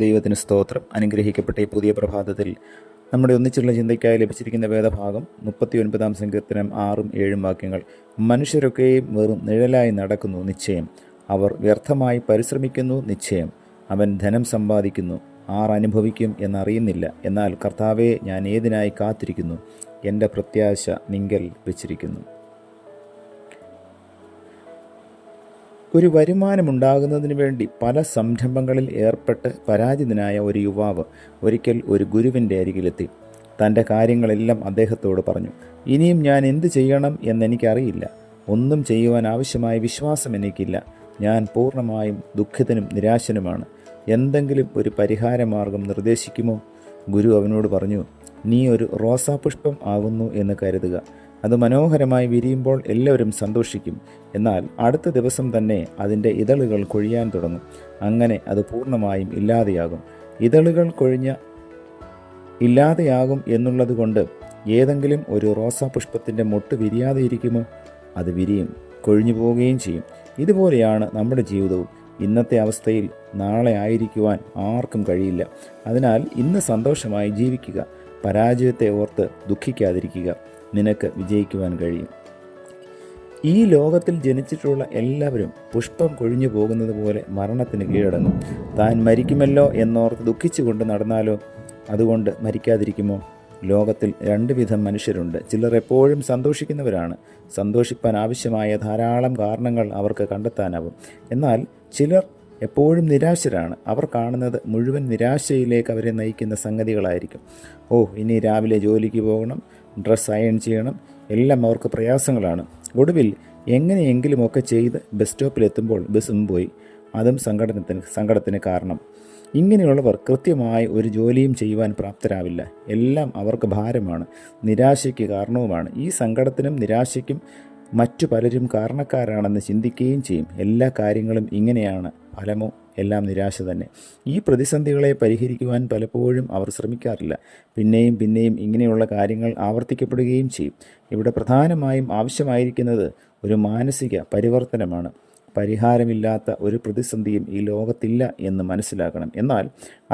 ദൈവത്തിന് സ്തോത്രം. അനുഗ്രഹിക്കപ്പെട്ട ഈ പുതിയ പ്രഭാതത്തിൽ നമ്മുടെ ഒന്നിച്ചുള്ള ചിന്തയ്ക്കായി ലഭിച്ചിരിക്കുന്ന വേദഭാഗം 39 സങ്കീർത്തനം 6-7 വാക്യങ്ങൾ. മനുഷ്യരൊക്കെയും വെറും നിഴലായി നടക്കുന്നു നിശ്ചയം, അവർ വ്യർത്ഥമായി പരിശ്രമിക്കുന്നു നിശ്ചയം. അവൻ ധനം സമ്പാദിക്കുന്നു, ആർ അനുഭവിക്കും എന്നറിയുന്നില്ല. എന്നാൽ കർത്താവെ, ഞാൻ ഏതിനായി കാത്തിരിക്കുന്നു, എൻ്റെ പ്രത്യാശ നിങ്കൽ വെച്ചിരിക്കുന്നു. ഒരു വരുമാനമുണ്ടാകുന്നതിന് വേണ്ടി പല സംരംഭങ്ങളിൽ ഏർപ്പെട്ട് പരാജിതനായ ഒരു യുവാവ് ഒരിക്കൽ ഒരു ഗുരുവിൻ്റെ അരികിലെത്തി. തൻ്റെ കാര്യങ്ങളെല്ലാം അദ്ദേഹത്തോട് പറഞ്ഞു. ഇനിയും ഞാൻ എന്ത് ചെയ്യണം എന്നെനിക്കറിയില്ല. ഒന്നും ചെയ്യുവാൻ ആവശ്യമായ വിശ്വാസം എനിക്കില്ല. ഞാൻ പൂർണ്ണമായും ദുഃഖിതനും നിരാശനുമാണ്. എന്തെങ്കിലും ഒരു പരിഹാരമാർഗം നിർദ്ദേശിക്കുമോ? ഗുരു അവനോട് പറഞ്ഞു, നീ ഒരു റോസാപുഷ്പം ആകുന്നു എന്ന് കരുതുക. അത് മനോഹരമായി വിരിയുമ്പോൾ എല്ലാവരും സന്തോഷിക്കും. എന്നാൽ അടുത്ത ദിവസം തന്നെ അതിൻ്റെ ഇതളുകൾ കൊഴിയാൻ തുടങ്ങും. അങ്ങനെ അത് പൂർണ്ണമായും ഇല്ലാതെയാകും. ഇതളുകൾ ഇല്ലാതെയാകും എന്നുള്ളത് കൊണ്ട് ഏതെങ്കിലും ഒരു റോസാപുഷ്പത്തിൻ്റെ മൊട്ട് വിരിയാതെ ഇരിക്കുമോ? അത് വിരിയും, കൊഴിഞ്ഞു പോവുകയും ചെയ്യും. ഇതുപോലെയാണ് നമ്മുടെ ജീവിതവും. ഇന്നത്തെ അവസ്ഥയിൽ നാളെ ആയിരിക്കുവാൻ ആർക്കും കഴിയില്ല. അതിനാൽ ഇന്ന് സന്തോഷമായി ജീവിക്കുക. പരാജയത്തെ ഓർത്ത് ദുഃഖിക്കാതിരിക്കുക. നിനക്ക് വിജയിക്കുവാൻ കഴിയും. ഈ ലോകത്തിൽ ജനിച്ചിട്ടുള്ള എല്ലാവരും പുഷ്പം കൊഴിഞ്ഞു പോകുന്നത് പോലെ മരണത്തിന് കീഴടങ്ങും. താൻ മരിക്കുമല്ലോ എന്നോർത്ത് ദുഃഖിച്ചുകൊണ്ട് നടന്നാലോ? അതുകൊണ്ട് മരിക്കാതിരിക്കുമോ? ലോകത്തിൽ 2 വിധം മനുഷ്യരുണ്ട്. ചിലർ എപ്പോഴും സന്തോഷിക്കുന്നവരാണ്. സന്തോഷിപ്പാൻ ആവശ്യമായ ധാരാളം കാരണങ്ങൾ അവർക്ക് കണ്ടെത്താനാവും. എന്നാൽ ചിലർ എപ്പോഴും നിരാശരാണ്. അവർ കാണുന്നത് മുഴുവൻ നിരാശയിലേക്ക് അവരെ നയിക്കുന്ന സംഗതികളായിരിക്കും. ഇനി രാവിലെ ജോലിക്ക് പോകണം, ഡ്രസ്സ് അയൺ ചെയ്യണം, എല്ലാം അവർക്ക് പ്രയാസങ്ങളാണ്. ഒടുവിൽ എങ്ങനെയെങ്കിലുമൊക്കെ ചെയ്ത് ബസ് സ്റ്റോപ്പിലെത്തുമ്പോൾ ബസ്സും പോയി. അതും സങ്കടത്തിന് കാരണം. ഇങ്ങനെയുള്ളവർ കൃത്യമായി ഒരു ജോലിയും ചെയ്യുവാൻ പ്രാപ്തരാവില്ല. എല്ലാം അവർക്ക് ഭാരമാണ്, നിരാശയ്ക്ക് കാരണവുമാണ്. ഈ സങ്കടത്തിനും നിരാശയ്ക്കും മറ്റു പലരും കാരണക്കാരാണെന്ന് ചിന്തിക്കുകയും ചെയ്യും. എല്ലാ കാര്യങ്ങളും ഇങ്ങനെയാണ്, ഫലമോ എല്ലാം നിരാശ തന്നെ. ഈ പ്രതിസന്ധികളെ പരിഹരിക്കുവാൻ പലപ്പോഴും അവർ ശ്രമിക്കാറില്ല. പിന്നെയും പിന്നെയും ഇങ്ങനെയുള്ള കാര്യങ്ങൾ ആവർത്തിക്കപ്പെടുകയും ചെയ്യും. ഇവിടെ പ്രധാനമായും ആവശ്യമായിരിക്കുന്നത് ഒരു മാനസിക പരിവർത്തനമാണ്. പരിഹാരമില്ലാത്ത ഒരു പ്രതിസന്ധിയും ഈ ലോകത്തില്ല എന്ന് മനസ്സിലാക്കണം. എന്നാൽ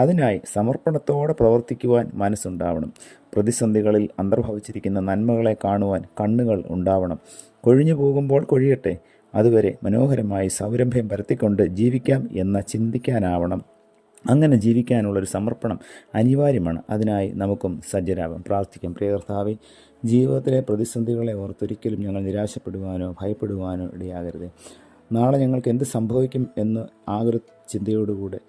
അതിനായി സമർപ്പണത്തോടെ പ്രവർത്തിക്കുവാൻ മനസ്സുണ്ടാവണം. പ്രതിസന്ധികളിൽ അന്തർഭവിച്ചിരിക്കുന്ന നന്മകളെ കാണുവാൻ കണ്ണുകൾ ഉണ്ടാവണം. കൊഴിഞ്ഞു പോകുമ്പോൾ കൊഴിയട്ടെ, അതുവരെ മനോഹരമായി സൗരഭ്യം പരത്തിക്കൊണ്ട് ജീവിക്കാം എന്ന ചിന്തിക്കാനാവണം. അങ്ങനെ ജീവിക്കാനുള്ളൊരു സമർപ്പണം അനിവാര്യമാണ്. അതിനായി നമുക്കും സജ്ജരാവാം. പ്രാർത്ഥിക്കാം. പ്രിയ കർത്താവേ, ജീവിതത്തിലെ പ്രതിസന്ധികളെ ഓർത്തൊരിക്കലും ഞങ്ങൾ നിരാശപ്പെടുവാനോ ഭയപ്പെടുവാനോ ഇടയാകരുത്. നാളെ ഞങ്ങൾക്ക് എന്ത് സംഭവിക്കും എന്ന് ആകുല ചിന്തയോടുകൂടെ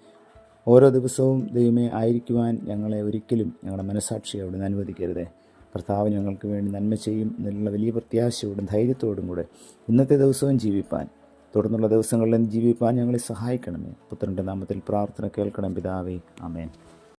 ഓരോ ദിവസവും ദൈവമേ ആയിരിക്കുവാൻ ഞങ്ങളെ ഒരിക്കലും ഞങ്ങളുടെ മനസാക്ഷിയെ അവിടുന്ന് അനുവദിക്കരുതേ. കർത്താവ് ഞങ്ങൾക്ക് വേണ്ടി നന്മ ചെയ്യും എന്നുള്ള വലിയ പ്രത്യാശയോടും ധൈര്യത്തോടും കൂടെ ഇന്നത്തെ ദിവസവും ജീവിപ്പാൻ, തുടർന്നുള്ള ദിവസങ്ങളിലും ജീവിപ്പാൻ ഞങ്ങളെ സഹായിക്കണമേ. പുത്രൻ്റെ നാമത്തിൽ പ്രാർത്ഥന കേൾക്കണം പിതാവേ. ആമേൻ.